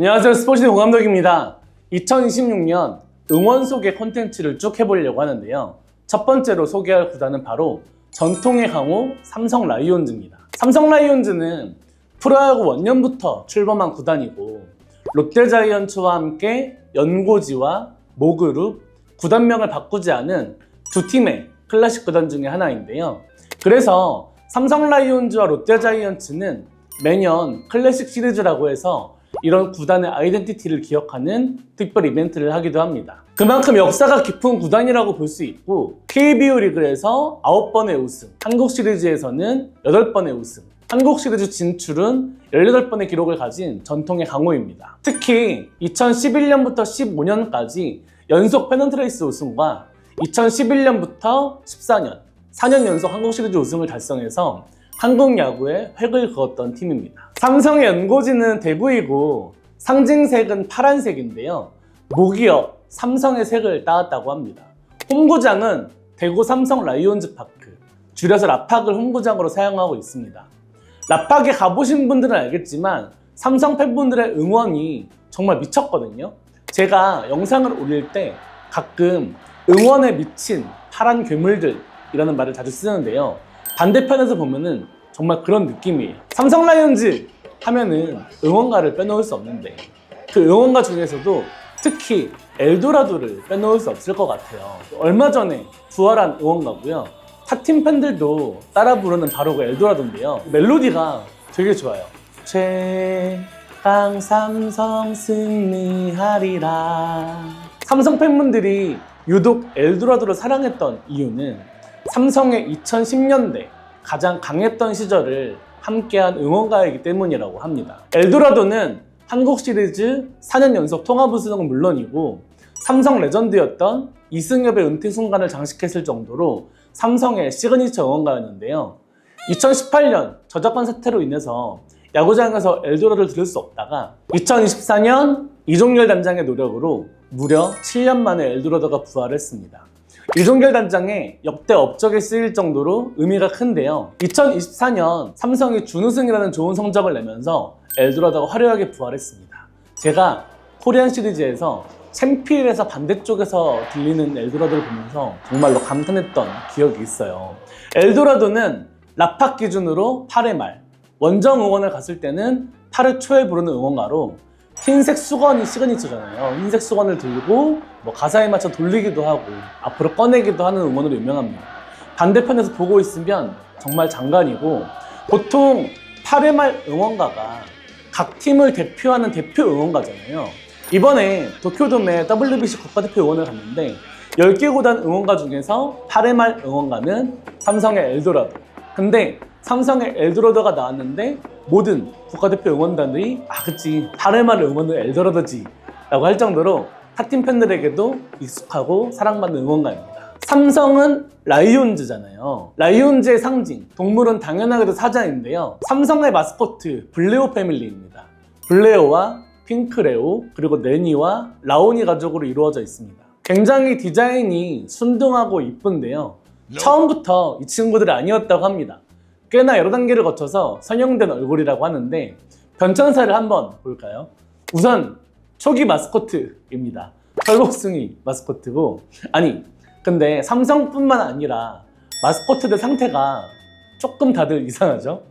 안녕하세요, 스포츠대 고감독입니다. 2026년 응원 소개 콘텐츠를 쭉 해보려고 하는데요. 첫 번째로 소개할 구단은 바로 전통의 강호 삼성 라이온즈입니다. 삼성 라이온즈는 프로야구 원년부터 출범한 구단이고 롯데자이언츠와 함께 연고지와 모그룹, 구단명을 바꾸지 않은 두 팀의 클래식 구단 중에 하나인데요. 그래서 삼성 라이온즈와 롯데자이언츠는 매년 클래식 시리즈라고 해서 이런 구단의 아이덴티티를 기억하는 특별 이벤트를 하기도 합니다. 그만큼 역사가 깊은 구단이라고 볼 수 있고 KBO 리그에서 9번의 우승, 한국 시리즈에서는 8번의 우승, 한국 시리즈 진출은 18번의 기록을 가진 전통의 강호입니다. 특히 2011년부터 15년까지 연속 페넌트레이스 우승과 2011년부터 14년, 4년 연속 한국 시리즈 우승을 달성해서 한국 야구에 획을 그었던 팀입니다. 삼성의 연고지는 대구이고 상징색은 파란색인데요. 모기업 삼성의 색을 따왔다고 합니다. 홈구장은 대구 삼성 라이온즈 파크, 줄여서 라팍을 홈구장으로 사용하고 있습니다. 라팍에 가보신 분들은 알겠지만 삼성 팬분들의 응원이 정말 미쳤거든요. 제가 영상을 올릴 때 가끔 응원에 미친 파란 괴물들이라는 말을 자주 쓰는데요. 반대편에서 보면은 정말 그런 느낌이에요. 삼성 라이온즈 하면은 응원가를 빼놓을 수 없는데 그 응원가 중에서도 특히 엘도라도를 빼놓을 수 없을 것 같아요. 얼마 전에 부활한 응원가고요. 타팀 팬들도 따라 부르는 바로 그 엘도라도인데요. 멜로디가 되게 좋아요. 최강 삼성 승리하리라. 삼성 팬분들이 유독 엘도라도를 사랑했던 이유는 삼성의 2010년대 가장 강했던 시절을 함께한 응원가이기 때문이라고 합니다. 엘도라도는 한국 시리즈 4년 연속 통합 우승은 물론이고 삼성 레전드였던 이승엽의 은퇴 순간을 장식했을 정도로 삼성의 시그니처 응원가였는데요. 2018년 저작권 사태로 인해서 야구장에서 엘도라도를 들을 수 없다가 2024년 이종열 단장의 노력으로 무려 7년 만에 엘도라도가 부활했습니다. 이종결 단장의 역대 업적에 쓰일 정도로 의미가 큰데요. 2024년 삼성이 준우승이라는 좋은 성적을 내면서 엘도라도가 화려하게 부활했습니다. 제가 코리안 시리즈에서 챔피언에서 반대쪽에서 들리는 엘도라도를 보면서 정말로 감탄했던 기억이 있어요. 엘도라도는 라팍 기준으로 8회 말, 원정 응원을 갔을 때는 8회 초에 부르는 응원가로 흰색 수건이 시그니처잖아요. 흰색 수건을 들고 가사에 맞춰 돌리기도 하고 앞으로 꺼내기도 하는 응원으로 유명합니다. 반대편에서 보고 있으면 정말 장관이고 보통 8회 말 응원가가 각 팀을 대표하는 대표 응원가잖아요. 이번에 도쿄돔에 WBC 국가대표 응원을 갔는데 10개 구단 응원가 중에서 8회 말 응원가는 삼성의 엘도라도. 근데 삼성의 엘도라도가 나왔는데 모든 국가대표 응원단들이 그치 8회 말 응원은 엘도라도지 라고 할 정도로 타팀 팬들에게도 익숙하고 사랑받는 응원가입니다. 삼성은 라이온즈잖아요. 라이온즈의 상징, 동물은 당연하게도 사자인데요. 삼성의 마스코트 블레오 패밀리입니다. 블레오와 핑크레오 그리고 네니와 라오니 가족으로 이루어져 있습니다. 굉장히 디자인이 순둥하고 이쁜데요. 처음부터 이 친구들이 아니었다고 합니다. 꽤나 여러 단계를 거쳐서 선형된 얼굴이라고 하는데 변천사를 한번 볼까요? 우선 초기 마스코트입니다. 털복숭이 마스코트고 근데 삼성뿐만 아니라 마스코트들 상태가 조금 다들 이상하죠?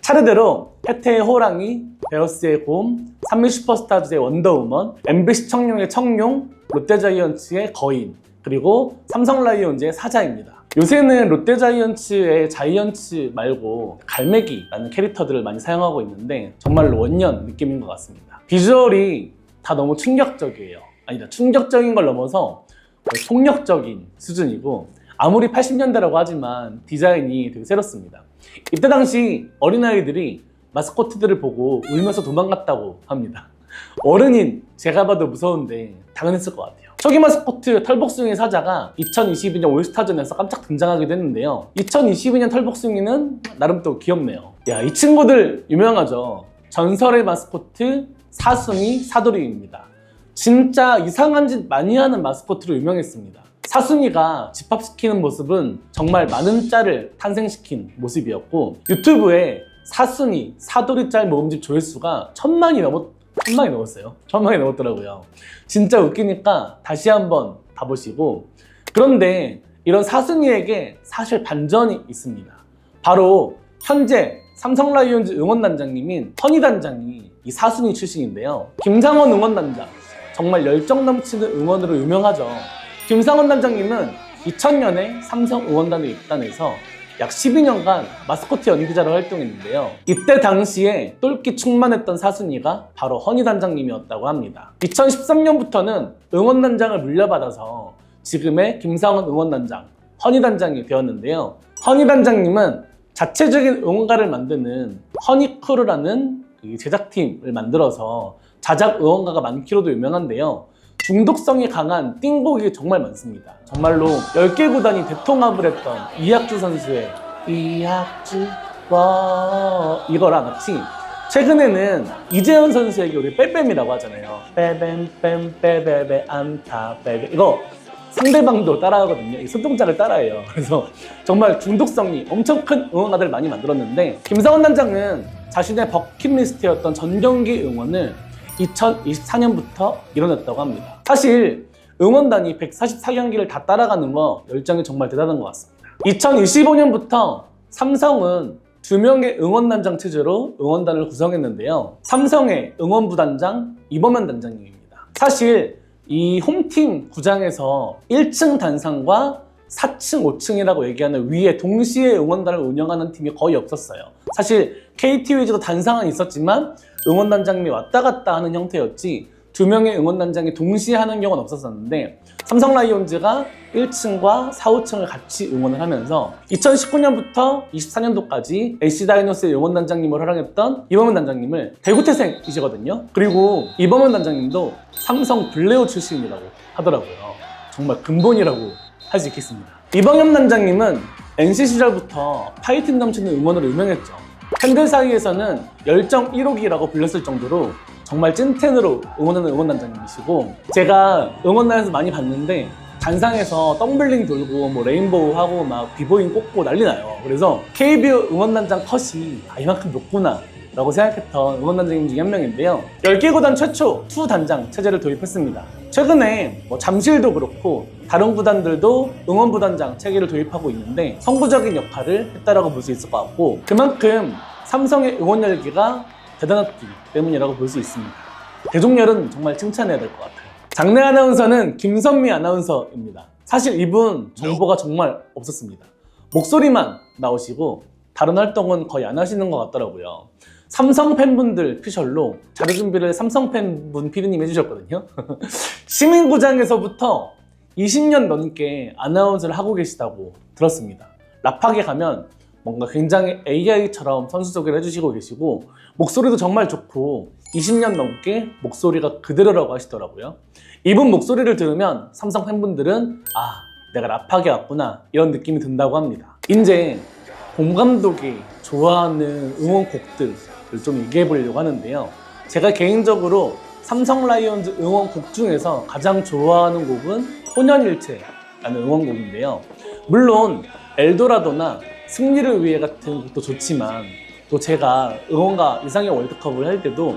차례대로 혜태의 호랑이, 베어스의 곰, 삼미 슈퍼스타즈의 원더우먼, MBC 청룡의 청룡, 롯데자이언츠의 거인, 그리고 삼성 라이온즈의 사자입니다. 요새는 롯데자이언츠의 자이언츠 말고 갈매기라는 캐릭터들을 많이 사용하고 있는데 정말로 원년 느낌인 것 같습니다. 비주얼이 다 너무 충격적이에요. 충격적인 걸 넘어서 폭력적인 수준이고 아무리 80년대라고 하지만 디자인이 되게 새롭습니다. 이때 당시 어린아이들이 마스코트들을 보고 울면서 도망갔다고 합니다. 어른인 제가 봐도 무서운데 당연했을 것 같아요. 초기 마스코트 털복숭이 사자가 2022년 올스타전에서 깜짝 등장하기도 했는데요. 2022년 털복숭이는 나름 또 귀엽네요. 이 친구들 유명하죠. 전설의 마스코트 사슴이 사도리입니다. 진짜 이상한 짓 많이 하는 마스코트로 유명했습니다. 사슴이가 집합시키는 모습은 정말 많은 짤을 탄생시킨 모습이었고 유튜브에 사슴이 사도리 짤 모음집 조회수가 1000만이 천망이 넘었어요. 천망이 넘었더라고요. 진짜 웃기니까 다시 한번 봐보시고, 그런데 이런 사순이에게 사실 반전이 있습니다. 바로 현재 삼성 라이온즈 응원단장님인 허니 단장이 이 사순이 출신인데요. 김상원 응원단장, 정말 열정 넘치는 응원으로 유명하죠. 김상원 단장님은 2000년에 삼성 응원단에 입단해서 약 12년간 마스코트 연기자로 활동했는데요. 이때 당시에 똘끼 충만했던 사순이가 바로 허니 단장님이었다고 합니다. 2013년부터는 응원단장을 물려받아서 지금의 김상원 응원단장, 허니 단장이 되었는데요. 허니 단장님은 자체적인 응원가를 만드는 허니크루라는 제작팀을 만들어서 자작 응원가가 많기로도 유명한데요. 중독성이 강한 띵곡이 정말 많습니다. 정말로 10개 구단이 대통합을 했던 이학주 선수의 이학주 이거랑 같이 최근에는 이재현 선수에게 우리 빼빼미라고 하잖아요. 빼뱀 빼베베 안타 빼베, 이거 상대방도 따라하거든요. 이 손동작을 따라해요. 그래서 정말 중독성이 엄청 큰 응원가들을 많이 만들었는데, 김상원 단장은 자신의 버킷리스트였던 전경기 응원을 2024년부터 이뤄냈다고 합니다. 사실 응원단이 144경기를 다 따라가는 거 열정이 정말 대단한 것 같습니다. 2025년부터 삼성은 2명의 응원단장 체제로 응원단을 구성했는데요. 삼성의 응원부단장 이범현 단장님입니다. 사실 이 홈팀 구장에서 1층 단상과 4층, 5층이라고 얘기하는 위에 동시에 응원단을 운영하는 팀이 거의 없었어요. 사실 KT 위즈도 단상은 있었지만 응원단장님이 왔다 갔다 하는 형태였지 2명의 응원단장이 동시에 하는 경우는 없었었는데, 삼성 라이온즈가 1층과 4, 5층을 같이 응원을 하면서 2019년부터 24년도까지 LC 다이노스의 응원단장님을 활약했던 이범현 단장님을 대구 태생이시거든요. 그리고 이범현 단장님도 삼성 블레오 출신이라고 하더라고요. 정말 근본이라고 할 수 있겠습니다. 이범현 단장님은 NC 시절부터 파이팅 넘치는 응원으로 유명했죠. 팬들 사이에서는 열정 1호기라고 불렸을 정도로 정말 찐텐으로 응원하는 응원단장님이시고, 제가 응원단에서 많이 봤는데 단상에서 덤블링 돌고 뭐 레인보우 하고 막 비보잉 꽂고 난리 나요. 그래서 KBO 응원단장 컷이 이만큼 높구나 라고 생각했던 응원단장님 중에 한 명인데요. 10개 구단 최초 투 단장 체제를 도입했습니다. 최근에 뭐 잠실도 그렇고 다른 구단들도 응원부단장 체계를 도입하고 있는데 선구적인 역할을 했다라고 볼 수 있을 것 같고, 그만큼 삼성의 응원 열기가 대단했기 때문이라고 볼 수 있습니다. 대종렬은 정말 칭찬해야 될 것 같아요. 장내 아나운서는 김선미 아나운서입니다. 사실 이분 정보가 정말 없었습니다. 목소리만 나오시고 다른 활동은 거의 안 하시는 것 같더라고요. 삼성 팬분들 피셜로 자료 준비를 삼성 팬분 피디님 해주셨거든요. 시민구장에서부터 20년 넘게 아나운서를 하고 계시다고 들었습니다. 라팍에 가면 뭔가 굉장히 AI처럼 선수 소개를 해주시고 계시고, 목소리도 정말 좋고 20년 넘게 목소리가 그대로라고 하시더라고요. 이분 목소리를 들으면 삼성 팬분들은 내가 라팍에 왔구나 이런 느낌이 든다고 합니다. 이제 봄 감독이 좋아하는 응원곡들을 좀 얘기해 보려고 하는데요. 제가 개인적으로 삼성 라이온즈 응원곡 중에서 가장 좋아하는 곡은 혼연일체라는 응원곡인데요. 물론 엘도라도나 승리를 위해 같은 곡도 좋지만, 또 제가 응원가 이상의 월드컵을 할 때도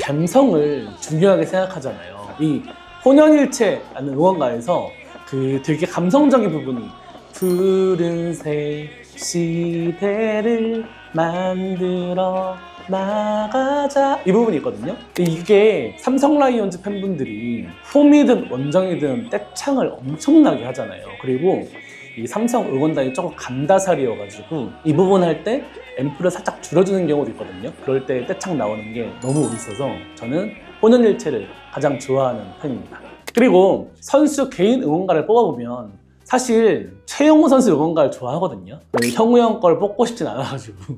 감성을 중요하게 생각하잖아요. 이 혼연일체라는 응원가에서 그 되게 감성적인 부분이 푸른색 시대를 만들어 나가자, 이 부분이 있거든요. 이게 삼성 라이온즈 팬분들이 홈이든 원정이든 떼창을 엄청나게 하잖아요. 그리고 이 삼성 응원단이 조금 감다살이어가지고 이 부분 할 때 앰프를 살짝 줄여주는 경우도 있거든요. 그럴 때 떼창 나오는 게 너무 멋있어서 저는 혼연일체를 가장 좋아하는 편입니다. 그리고 선수 개인 응원가를 뽑아보면 사실 최용우 선수 응원가를 좋아하거든요. 형우 형 걸 뽑고 싶진 않아가지고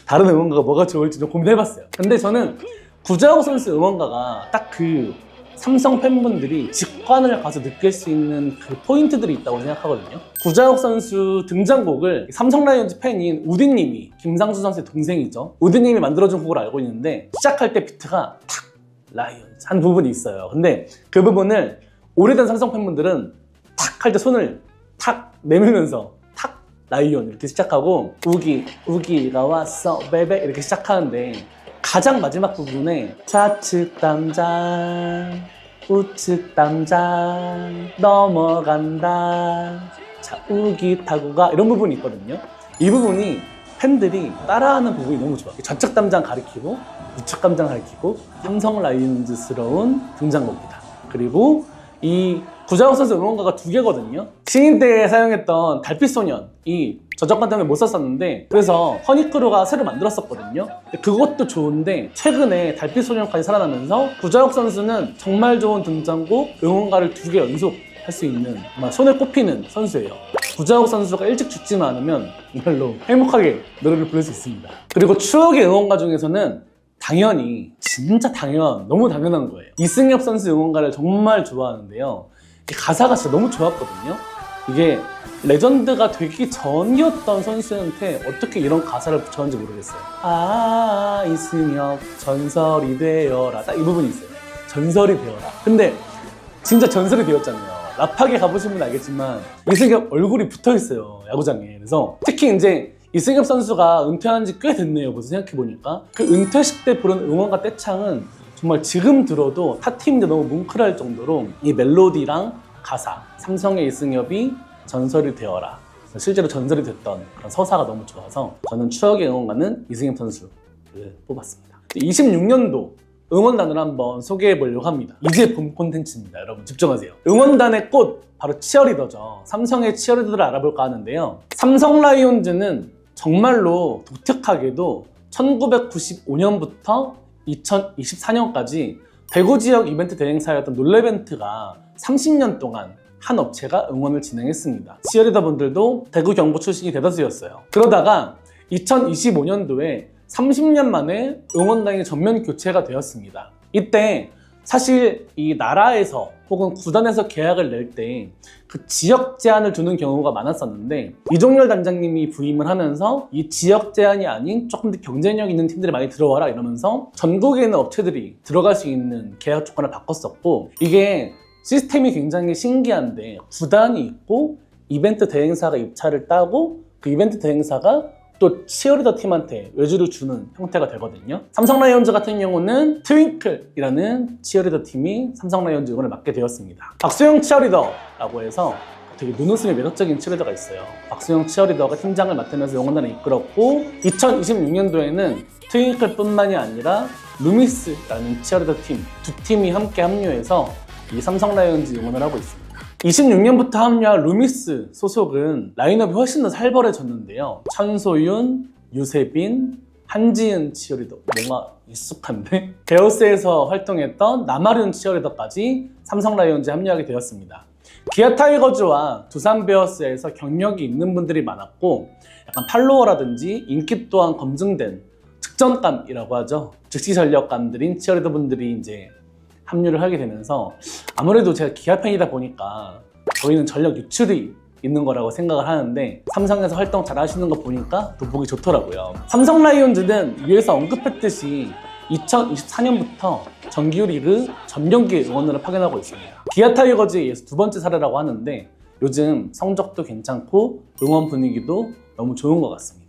다른 응원가가 뭐가 좋을지 좀 고민해봤어요. 근데 저는 구자욱 선수 응원가가 딱 그 삼성 팬분들이 직관을 가서 느낄 수 있는 그 포인트들이 있다고 생각하거든요. 구자욱 선수 등장곡을 삼성 라이온즈 팬인 우디님이, 김상수 선수의 동생이죠, 우디님이 만들어준 곡을 알고 있는데 시작할 때 비트가 탁 라이온즈 한 부분이 있어요. 근데 그 부분을 오래된 삼성 팬분들은 탁 할 때 손을 탁 내밀면서 탁 라이온 이렇게 시작하고 우기가 왔어 베베 이렇게 시작하는데, 가장 마지막 부분에 좌측 담장, 우측 담장, 넘어간다, 자 우기 타고 가, 이런 부분이 있거든요. 이 부분이 팬들이 따라하는 부분이 너무 좋아. 좌측 담장 가리키고 우측 담장 가리키고 삼성 라이온즈스러운 등장곡이다. 그리고 이 구자욱 선수 응원가가 2개거든요. 신인 때 사용했던 달빛소년이 저작권 때문에 못 썼었는데, 그래서 허니크루가 새로 만들었었거든요. 그것도 좋은데 최근에 달빛소년까지 살아나면서 구자욱 선수는 정말 좋은 등장곡 응원가를 2개 연속 할 수 있는 정말 손에 꼽히는 선수예요. 구자욱 선수가 일찍 죽지만 않으면 정말로 행복하게 노래를 부를 수 있습니다. 그리고 추억의 응원가 중에서는 당연히, 진짜 너무 당연한 거예요. 이승엽 선수 응원가를 정말 좋아하는데요. 가사가 진짜 너무 좋았거든요. 이게 레전드가 되기 전이었던 선수한테 어떻게 이런 가사를 붙였는지 모르겠어요. 아, 이승엽 전설이 되어라, 딱 이 부분이 있어요. 전설이 되어라. 근데 진짜 전설이 되었잖아요. 랍하게 가보신 분은 알겠지만 이승엽 얼굴이 붙어있어요, 야구장에. 그래서 특히 이제 이승엽 선수가 은퇴한 지 꽤 됐네요, 벌써 생각해보니까. 그 은퇴식 때 부른 응원가 떼창은 정말 지금 들어도 타 팀인데 너무 뭉클할 정도로 이 멜로디랑 가사, 삼성의 이승엽이 전설이 되어라, 실제로 전설이 됐던 그런 서사가 너무 좋아서 저는 추억의 응원가는 이승엽 선수를 뽑았습니다. 26년도 응원단을 한번 소개해 보려고 합니다. 이제 본 콘텐츠입니다. 여러분 집중하세요. 응원단의 꽃, 바로 치어리더죠. 삼성의 치어리더를 알아볼까 하는데요. 삼성 라이온즈는 정말로 독특하게도 1995년부터 2024년까지 대구 지역 이벤트 대행사였던 놀레벤트가 30년 동안 한 업체가 응원을 진행했습니다. 치어리더 분들도 대구 경북 출신이 대다수였어요. 그러다가 2025년도에 30년 만에 응원단이 전면 교체가 되었습니다. 이때 사실 이 나라에서 혹은 구단에서 계약을 낼 때 그 지역 제한을 두는 경우가 많았었는데, 이종렬 단장님이 부임을 하면서 이 지역 제한이 아닌 조금 더 경쟁력 있는 팀들이 많이 들어와라 이러면서 전국에 있는 업체들이 들어갈 수 있는 계약 조건을 바꿨었고, 이게 시스템이 굉장히 신기한데 구단이 있고 이벤트 대행사가 입찰을 따고 그 이벤트 대행사가 또 치어리더 팀한테 외주를 주는 형태가 되거든요. 삼성 라이온즈 같은 경우는 트윙클이라는 치어리더 팀이 삼성 라이온즈 응원을 맡게 되었습니다. 박수영 치어리더라고 해서 되게 눈웃음이 매력적인 치어리더가 있어요. 박수영 치어리더가 팀장을 맡으면서 응원단을 이끌었고, 2026년도에는 트윙클뿐만이 아니라 루미스라는 치어리더 팀, 2팀이 함께 합류해서 이 삼성 라이온즈 응원을 하고 있습니다. 26년부터 합류한 루미스 소속은 라인업이 훨씬 더 살벌해졌는데요. 천소윤, 유세빈, 한지은 치어리더, 뭔가 익숙한데? 베어스에서 활동했던 남아륜 치어리더까지 삼성 라이온즈에 합류하게 되었습니다. 기아 타이거즈와 두산 베어스에서 경력이 있는 분들이 많았고, 약간 팔로워라든지 인기 또한 검증된 측정감이라고 하죠. 즉시 전력감들인 치어리더 분들이 이제 합류를 하게 되면서, 아무래도 제가 기아 팬이다 보니까 저희는 전력 유출이 있는 거라고 생각을 하는데, 삼성에서 활동 잘 하시는 거 보니까 또 보기 좋더라고요. 삼성 라이온즈는 위에서 언급했듯이 2024년부터 정규리그 전경기 응원으로 파견하고 있습니다. 기아 타이거즈에 이어서 2번째 사례라고 하는데, 요즘 성적도 괜찮고 응원 분위기도 너무 좋은 것 같습니다.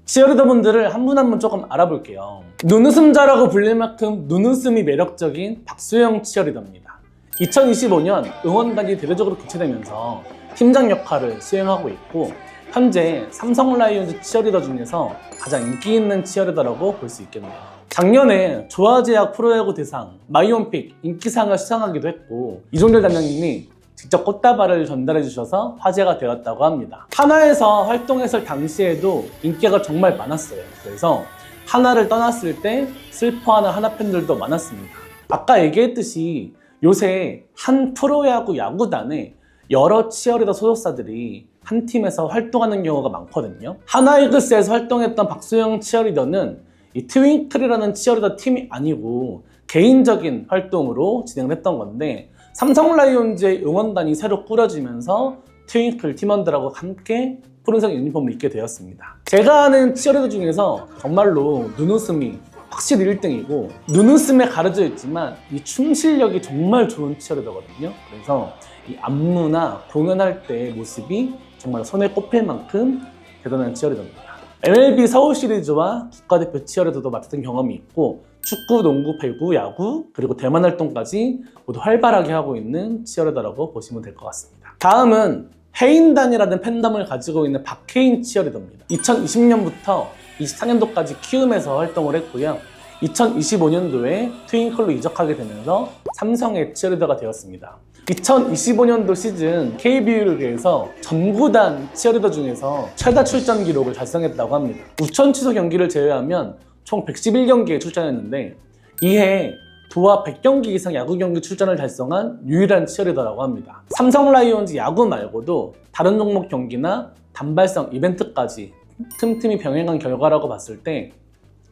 치어리더 분들을 한 분 한 분 조금 알아볼게요. 눈웃음자라고 불릴 만큼 눈웃음이 매력적인 박수영 치어리더입니다. 2025년 응원단이 대대적으로 교체되면서 팀장 역할을 수행하고 있고, 현재 삼성 라이온즈 치어리더 중에서 가장 인기 있는 치어리더라고 볼 수 있겠네요. 작년에 조화제약 프로야구 대상 마이온픽 인기상을 수상하기도 했고, 이종렬 단장님이 직접 꽃다발을 전달해 주셔서 화제가 되었다고 합니다. 하나에서 활동했을 당시에도 인기가 정말 많았어요. 그래서 하나를 떠났을 때 슬퍼하는 하나 팬들도 많았습니다. 아까 얘기했듯이 요새 한 프로야구 야구단에 여러 치어리더 소속사들이 한 팀에서 활동하는 경우가 많거든요. 하나이글스에서 활동했던 박수영 치어리더는 이 트윙클이라는 치어리더 팀이 아니고 개인적인 활동으로 진행을 했던 건데, 삼성 라이온즈의 응원단이 새로 꾸려지면서 트윙클 팀원들하고 함께 푸른색 유니폼을 입게 되었습니다. 제가 아는 치어리더 중에서 정말로 눈웃음이 확실히 1등이고, 눈웃음에 가려져 있지만 이 춤 실력이 정말 좋은 치어리더거든요. 그래서 이 안무나 공연할 때의 모습이 정말 손에 꼽힐 만큼 대단한 치어리더입니다. MLB 서울 시리즈와 국가대표 치어리더도 맡은 경험이 있고 축구, 농구, 배구, 야구, 그리고 대만 활동까지 모두 활발하게 하고 있는 치어리더라고 보시면 될 것 같습니다. 다음은 해인단이라는 팬덤을 가지고 있는 박해인 치어리더입니다. 2020년부터 24년도까지 키움에서 활동을 했고요. 2025년도에 트윙클로 이적하게 되면서 삼성의 치어리더가 되었습니다. 2025년도 시즌 KBO리그에서 전구단 치어리더 중에서 최다 출전 기록을 달성했다고 합니다. 우천 취소 경기를 제외하면 총 111경기에 출전했는데 이해 도합 100경기 이상 야구 경기 출전을 달성한 유일한 치어리더라고 합니다. 삼성 라이온즈 야구 말고도 다른 종목 경기나 단발성 이벤트까지 틈틈이 병행한 결과라고 봤을 때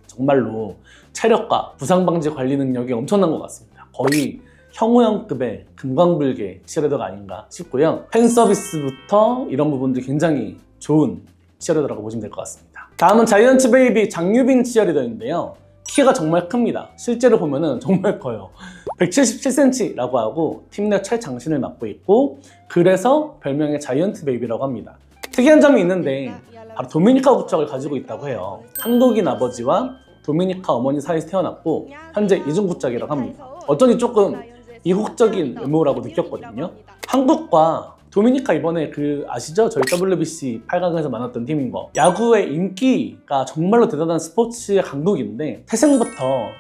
정말로 체력과 부상 방지 관리 능력이 엄청난 것 같습니다. 거의 형우형급의 금광불개 치어리더가 아닌가 싶고요. 팬 서비스부터 이런 부분들이 굉장히 좋은 치어리더라고 보시면 될 것 같습니다. 다음은 자이언츠 베이비 장유빈 치어리더인데요. 키가 정말 큽니다. 실제로 보면은 정말 커요. 177cm라고 하고 팀 내 최장신을 맡고 있고 그래서 별명이 자이언트 베이비라고 합니다. 특이한 점이 있는데 바로 도미니카 국적을 가지고 있다고 해요. 한국인 아버지와 도미니카 어머니 사이에서 태어났고 현재 이중 국적이라고 합니다. 어쩐지 조금 이국적인 외모라고 느꼈거든요. 한국과 도미니카 이번에 아시죠? 저희 WBC 8강에서 만났던 팀인 거. 야구의 인기가 정말로 대단한 스포츠의 강국인데 태생부터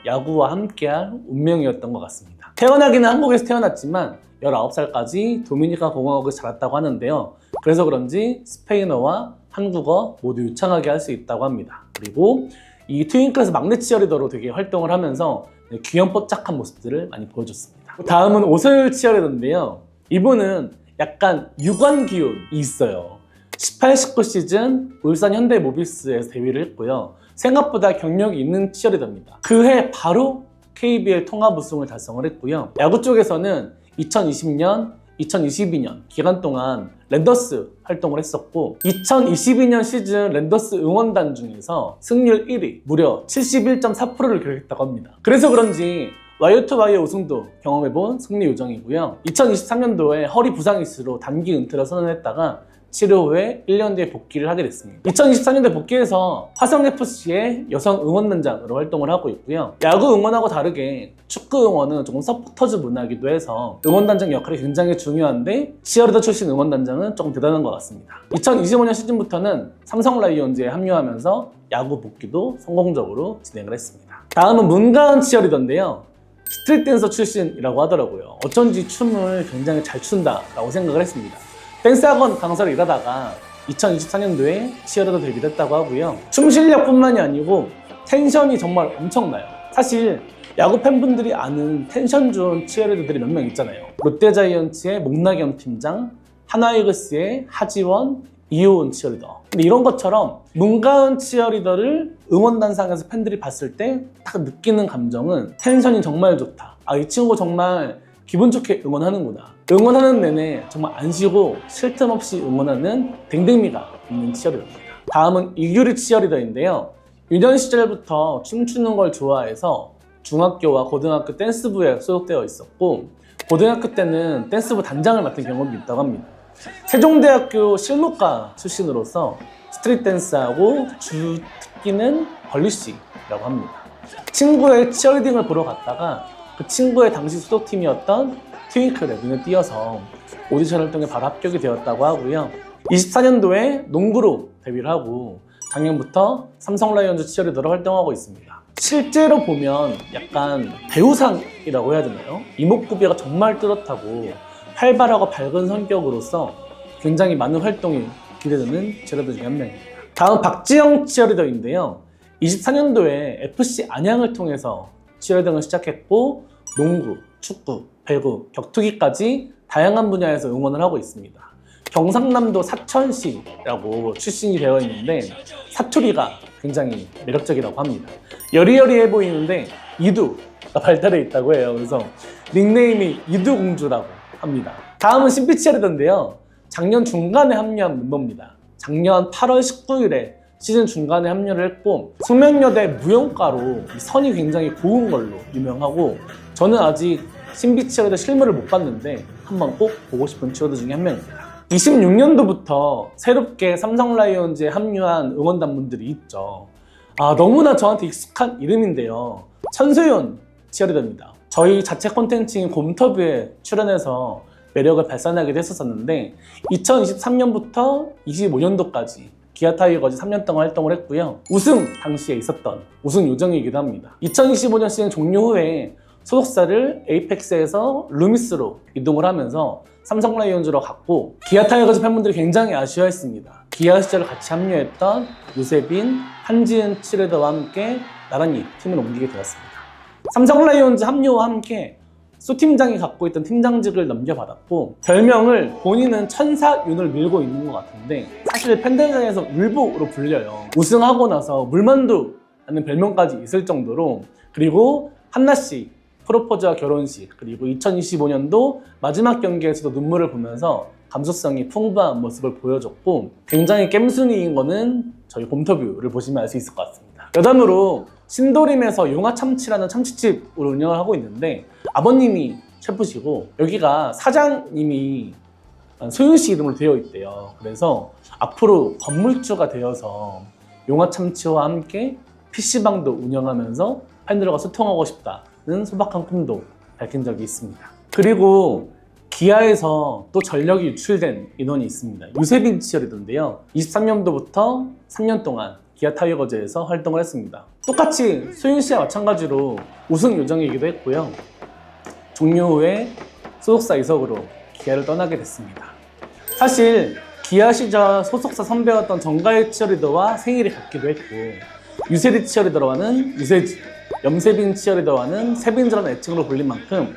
야구와 함께할 운명이었던 것 같습니다. 태어나기는 한국에서 태어났지만 19살까지 도미니카 공화국에서 자랐다고 하는데요. 그래서 그런지 스페인어와 한국어 모두 유창하게 할 수 있다고 합니다. 그리고 이 트윙클에서 막내 치어리더로 되게 활동을 하면서 귀염뽀짝한 모습들을 많이 보여줬습니다. 다음은 오소율 치어리더인데요. 이분은 약간 유관 기운이 있어요. 18, 19 시즌 울산 현대모비스에서 데뷔를 했고요. 생각보다 경력이 있는 치어리더입니다. 그해 바로 KBL 통합 우승을 달성을 했고요. 야구 쪽에서는 2020년, 2022년 기간 동안 랜더스 활동을 했었고 2022년 시즌 랜더스 응원단 중에서 승률 1위, 무려 71.4%를 기록했다고 합니다. 그래서 그런지 와이어2와이어 우승도 경험해본 승리 요정이고요. 2023년도에 허리 부상 이슈로 단기 은퇴를 선언했다가 치료 후에 1년 뒤에 복귀를 하게 됐습니다. 2024년도에 복귀해서 화성FC의 여성 응원단장으로 활동을 하고 있고요. 야구 응원하고 다르게 축구 응원은 조금 서포터즈 문화이기도 해서 응원단장 역할이 굉장히 중요한데 치어리더 출신 응원단장은 조금 대단한 것 같습니다. 2025년 시즌부터는 삼성 라이온즈에 합류하면서 야구 복귀도 성공적으로 진행을 했습니다. 다음은 문가은 치어리더인데요. 스트릿 댄서 출신이라고 하더라고요. 어쩐지 춤을 굉장히 잘 춘다라고 생각을 했습니다. 댄스학원 강사를 일하다가 2024년도에 치어리더 데뷔를 했다고 하고요. 춤 실력뿐만이 아니고 텐션이 정말 엄청나요. 사실 야구 팬분들이 아는 텐션 좋은 치어리더들이 몇 명 있잖아요. 롯데자이언츠의 목나겸 팀장, 하나이글스의 하지원, 이호은 치어리더. 근데 이런 것처럼 문가은 치어리더를 응원단상에서 팬들이 봤을 때 딱 느끼는 감정은 텐션이 정말 좋다. 이 친구 정말 기분 좋게 응원하는구나. 응원하는 내내 정말 안 쉬고 쉴 틈 없이 응원하는 댕댕미가 있는 치어리더입니다. 다음은 이규리 치어리더인데요. 유년 시절부터 춤추는 걸 좋아해서 중학교와 고등학교 댄스부에 소속되어 있었고 고등학교 때는 댄스부 단장을 맡은 경험이 있다고 합니다. 세종대학교 실무과 출신으로서 스트릿 댄스하고 주 특기는 벌리시라고 합니다. 친구의 치어리딩을 보러 갔다가 그 친구의 당시 소속팀이었던 트윙클에 눈에 띄어서 오디션을 통해 바로 합격이 되었다고 하고요. 24년도에 농구로 데뷔를 하고 작년부터 삼성 라이온즈 치어리더로 활동하고 있습니다. 실제로 보면 약간 배우상이라고 해야 되나요? 이목구비가 정말 뚜렷하고 활발하고 밝은 성격으로서 굉장히 많은 활동이 기대되는 치어리더 중에 한 명입니다. 다음 박지영 치어리더인데요. 24년도에 FC 안양을 통해서 치어리더를 시작했고 농구, 축구, 배구, 격투기까지 다양한 분야에서 응원을 하고 있습니다. 경상남도 사천시라고 출신이 되어 있는데 사투리가 굉장히 매력적이라고 합니다. 여리여리해 보이는데 이두가 발달해 있다고 해요. 그래서 닉네임이 이두공주라고 합니다. 다음은 신비 치어리더인데요. 작년 중간에 합류한 멤버입니다. 작년 8월 19일에 시즌 중간에 합류를 했고 숙명여대 무용과로 선이 굉장히 고운 걸로 유명하고 저는 아직 신비 치어리더 실물을 못 봤는데 한번 꼭 보고 싶은 치어리더 중에 한 명입니다. 26년도부터 새롭게 삼성 라이온즈에 합류한 응원단분들이 있죠. 너무나 저한테 익숙한 이름인데요. 천소연 치어리더입니다. 저희 자체 콘텐츠인 곰터뷰에 출연해서 매력을 발산하기도 했었는데 2023년부터 25년도까지 기아 타이거즈 3년 동안 활동을 했고요. 우승 당시에 있었던 우승 요정이기도 합니다. 2025년 시즌 종료 후에 소속사를 에이펙스에서 루미스로 이동을 하면서 삼성 라이온즈로 갔고, 기아 타이거즈 팬분들이 굉장히 아쉬워했습니다. 기아 시절을 같이 합류했던 유세빈, 한지은 치어리더와 함께 나란히 팀을 옮기게 되었습니다. 삼성 라이온즈 합류와 함께 수 팀장이 갖고 있던 팀장직을 넘겨받았고, 별명을 본인은 천사윤을 밀고 있는 것 같은데 사실 팬들장에서 울보로 불려요. 우승하고 나서 물만두라는 별명까지 있을 정도로. 그리고 한나씨 프로포즈와 결혼식, 그리고 2025년도 마지막 경기에서도 눈물을 보면서 감수성이 풍부한 모습을 보여줬고, 굉장히 깸순이인 거는 저희 곰터뷰를 보시면 알 수 있을 것 같습니다. 여담으로 신도림에서 용화참치라는 참치집을 운영을 하고 있는데 아버님이 셰프시고 여기가 사장님이 소윤씨 이름으로 되어 있대요. 그래서 앞으로 건물주가 되어서 용화참치와 함께 PC방도 운영하면서 팬들과 소통하고 싶다는 소박한 꿈도 밝힌 적이 있습니다. 그리고 기아에서 또 전력이 유출된 인원이 있습니다. 유세빈 치어리더인데요. 23년도부터 3년 동안 기아 타이거즈에서 활동을 했습니다. 똑같이 소윤 씨와 마찬가지로 우승 요정이기도 했고요. 종료 후에 소속사 이적으로 기아를 떠나게 됐습니다. 사실 기아 시절 소속사 선배였던 정가혜 치어리더와 생일이 같기도 했고, 유세리 치어리더와는 유세지, 염세빈 치어리더와는 세빈즈라는 애칭으로 불린 만큼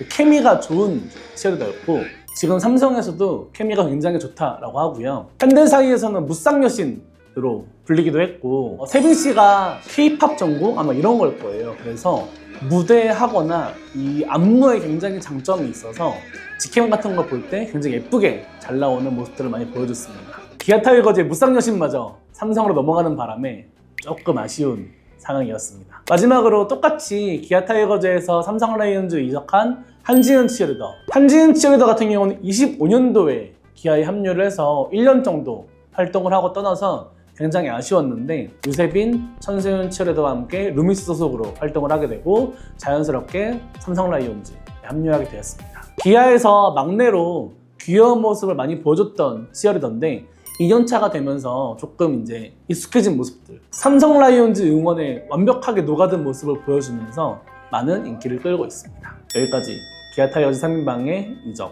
케미가 좋은 치어리더였고, 지금 삼성에서도 케미가 굉장히 좋다라고 하고요. 팬들 사이에서는 무쌍여신으로 불리기도 했고, 세빈 씨가 K-팝 전공? 아마 이런 걸 거예요. 그래서 무대하거나 이 안무에 굉장히 장점이 있어서 직캠 같은 거 볼 때 굉장히 예쁘게 잘 나오는 모습들을 많이 보여줬습니다. 기아 타이거즈의 무쌍여신마저 삼성으로 넘어가는 바람에 조금 아쉬운 상황이었습니다. 마지막으로 똑같이 기아 타이거즈에서 삼성 라이온즈 이적한 한지은 치어리더. 한지은 치어리더 같은 경우는 25년도에 기아에 합류를 해서 1년 정도 활동을 하고 떠나서 굉장히 아쉬웠는데, 유세빈, 천소연 치어리더와 함께 루미스 소속으로 활동을 하게 되고 자연스럽게 삼성 라이온즈에 합류하게 되었습니다. 기아에서 막내로 귀여운 모습을 많이 보여줬던 치어리더인데 2년차가 되면서 조금 이제 익숙해진 모습들, 삼성 라이온즈 응원에 완벽하게 녹아든 모습을 보여주면서 많은 인기를 끌고 있습니다. 여기까지 기아 타이거즈 3인방의 이적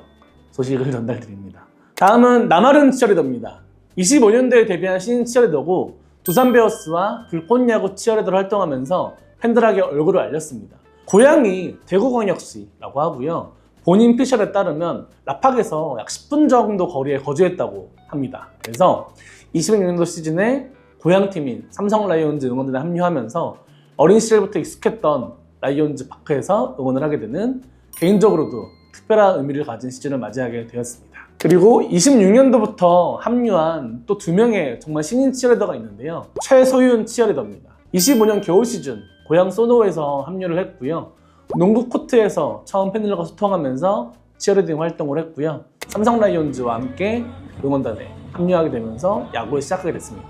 소식을 전달드립니다. 다음은 남아른 치어리더입니다. 25년도에 데뷔한 신인 치어리더고 두산 베어스와 불꽃야구 치어리더로 활동하면서 팬들에게 얼굴을 알렸습니다. 고향이 대구광역시라고 하고요. 본인 피셜에 따르면 라팍에서 약 10분 정도 거리에 거주했다고 합니다. 그래서 26년도 시즌에 고향팀인 삼성 라이온즈 응원단에 합류하면서 어린 시절부터 익숙했던 라이온즈 파크에서 응원을 하게 되는, 개인적으로도 특별한 의미를 가진 시즌을 맞이하게 되었습니다. 그리고 26년도부터 합류한 또 2명의 정말 신인 치어리더가 있는데요. 최소윤 치어리더입니다. 25년 겨울 시즌 고향 소노에서 합류를 했고요. 농구 코트에서 처음 팬들과 소통하면서 치어리딩 활동을 했고요. 삼성 라이온즈와 함께 응원단에 합류하게 되면서 야구를 시작하게 됐습니다.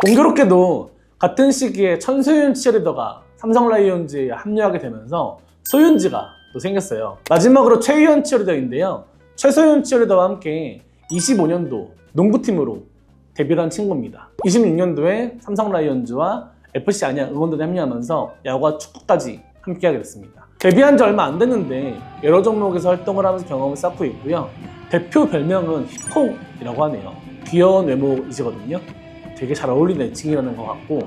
공교롭게도 같은 시기에 천소윤 치어리더가 삼성 라이온즈에 합류하게 되면서 소윤지가 또 생겼어요. 마지막으로 최유현 치어리더인데요. 최소윤 치어리더와 함께 25년도 농구팀으로 데뷔를 한 친구입니다. 26년도에 삼성 라이온즈와 FC 안양 응원단에 합류하면서 야구와 축구까지 함께하게 됐습니다. 데뷔한 지 얼마 안 됐는데 여러 종목에서 활동을 하면서 경험을 쌓고 있고요. 대표 별명은 힙콩이라고 하네요. 귀여운 외모이시거든요. 되게 잘 어울리는 애칭이라는 것 같고,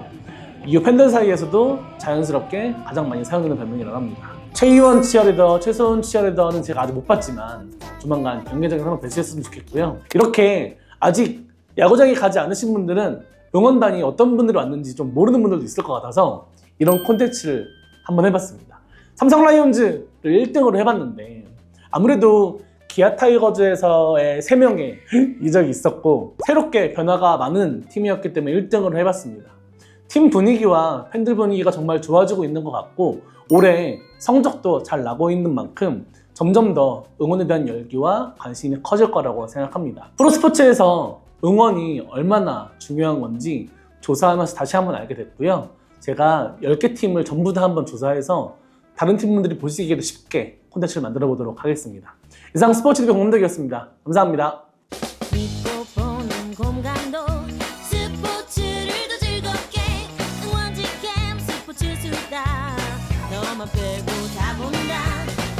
이후 팬들 사이에서도 자연스럽게 가장 많이 사용되는 별명이라고 합니다. 최희원 치어리더, 최소은 치어리더는 제가 아직 못 봤지만 조만간 경기장에서 한번 뵀으면 좋겠고요. 이렇게 아직 야구장에 가지 않으신 분들은 응원단이 어떤 분들이 왔는지 좀 모르는 분들도 있을 것 같아서 이런 콘텐츠를 한번 해봤습니다. 삼성 라이온즈를 1등으로 해봤는데 아무래도 기아 타이거즈에서의 3명의 이적이 있었고 새롭게 변화가 많은 팀이었기 때문에 1등으로 해봤습니다. 팀 분위기와 팬들 분위기가 정말 좋아지고 있는 것 같고 올해 성적도 잘 나고 있는 만큼 점점 더 응원에 대한 열기와 관심이 커질 거라고 생각합니다. 프로스포츠에서 응원이 얼마나 중요한 건지 조사하면서 다시 한번 알게 됐고요. 제가 10개 팀을 전부 다 한번 조사해서 다른 팀분들이 보시기에도 쉽게 콘텐츠를 만들어 보도록 하겠습니다. 이상 스포츠TV 공문덕이었습니다. 감사합니다. 믿고 보는 공감도 스포츠를 더 즐겁게 응원지캠 스포츠 수다 너만 빼고 다 본다